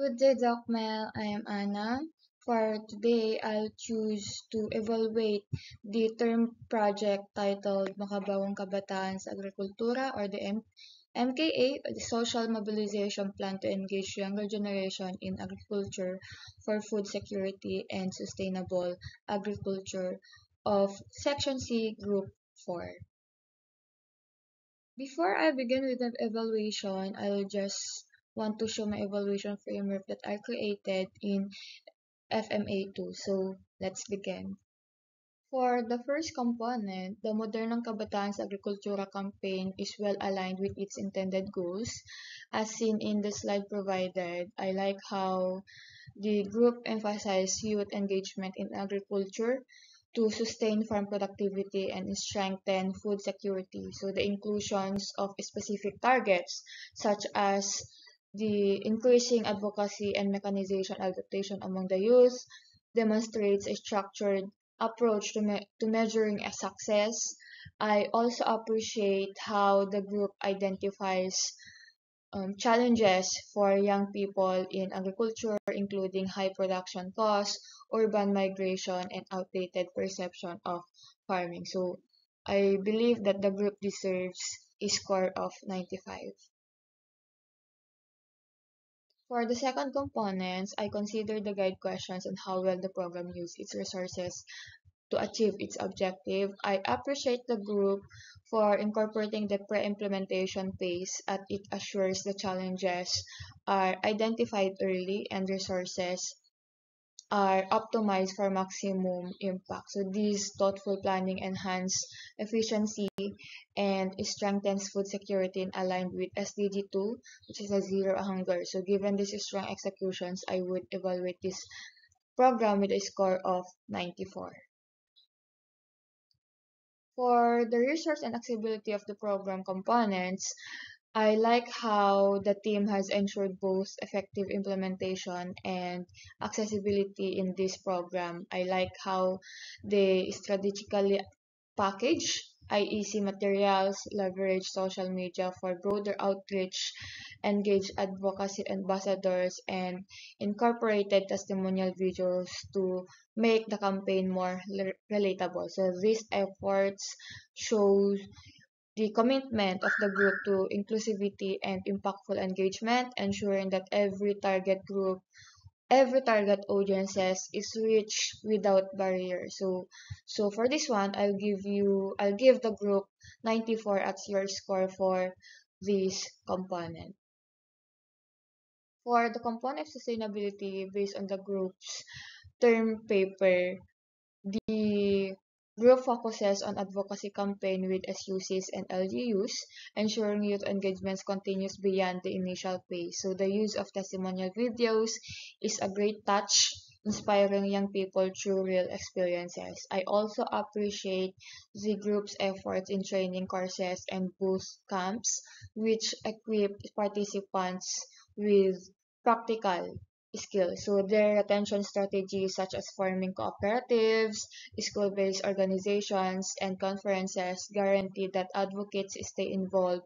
Good day, Doc Mel. I am Anna. For today, I'll choose to evaluate the term project titled Makabagong Kabataan sa Agrikultura or the MKA, the Social Mobilization Plan to Engage Younger Generation in Agriculture for Food Security and Sustainable Agriculture of Section C, Group 4. Before I begin with the evaluation, I'll just want to show my evaluation framework that I created in FMA2. So let's begin. For the first component, the Modernong Kabataan sa Agrikultura campaign is well aligned with its intended goals. As seen in the slide provided, I like how the group emphasized youth engagement in agriculture to sustain farm productivity and strengthen food security. So the inclusions of specific targets such as the increasing advocacy and mechanization adaptation among the youth demonstrates a structured approach to measuring a success. I also appreciate how the group identifies challenges for young people in agriculture, including high production costs, urban migration, and outdated perception of farming. So I believe that the group deserves a score of 95. For the second components, I consider the guide questions and how well the program used its resources to achieve its objective. I appreciate the group for incorporating the pre-implementation phase as it assures the challenges are identified early and resources are optimized for maximum impact. So this thoughtful planning enhance efficiency and strengthens food security and aligned with SDG 2, which is a zero hunger. So given these strong executions, I would evaluate this program with a score of 94. For the resource and accessibility of the program components, I like how the team has ensured both effective implementation and accessibility in this program. I like how they strategically package IEC materials, leverage social media for broader outreach, engage advocacy ambassadors, and incorporated testimonial videos to make the campaign more relatable. So these efforts show the commitment of the group to inclusivity and impactful engagement, ensuring that every target audiences is reached without barriers. So for this one, I'll give the group 94 as your score for this component. For the component of sustainability based on the group's term paper, the group focuses on advocacy campaign with SUCs and LGUs, ensuring youth engagements continues beyond the initial phase. So the use of testimonial videos is a great touch, inspiring young people through real experiences. I also appreciate the group's efforts in training courses and booth camps, which equip participants with practical skills. So their retention strategies such as forming cooperatives, school-based organizations, and conferences guarantee that advocates stay involved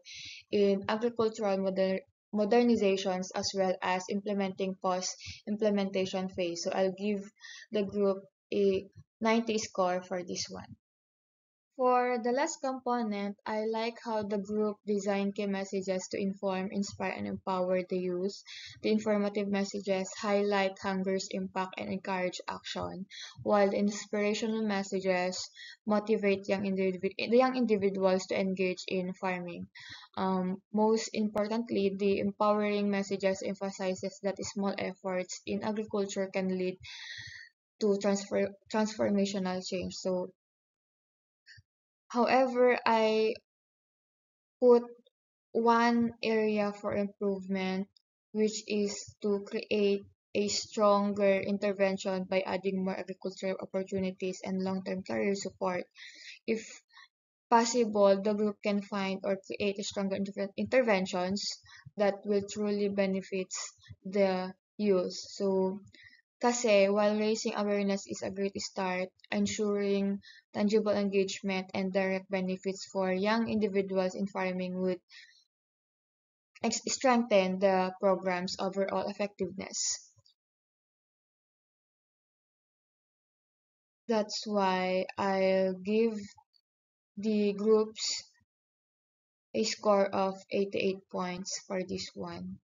in agricultural modernizations as well as implementing post-implementation phase. So I'll give the group a 90 score for this one. For the last component, I like how the group designed key messages to inform, inspire, and empower the youth. The informative messages highlight hunger's impact and encourage action, while the inspirational messages motivate the young individuals to engage in farming. Most importantly, the empowering messages emphasizes that small efforts in agriculture can lead to transformational change. So however, I put one area for improvement, which is to create a stronger intervention by adding more agricultural opportunities and long-term career support. If possible, the group can find or create stronger interventions that will truly benefit the youth. So kasi while raising awareness is a great start, ensuring tangible engagement and direct benefits for young individuals in farming would strengthen the program's overall effectiveness. That's why I'll give the groups a score of 88 points for this one.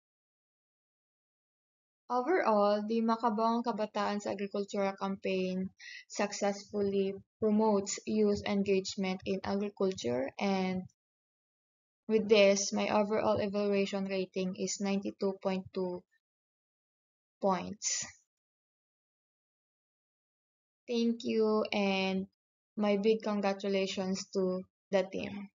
Overall, the Makabawang Kabataan sa Agrikultura campaign successfully promotes youth engagement in agriculture, and with this, my overall evaluation rating is 92.2 points. Thank you, and my big congratulations to the team.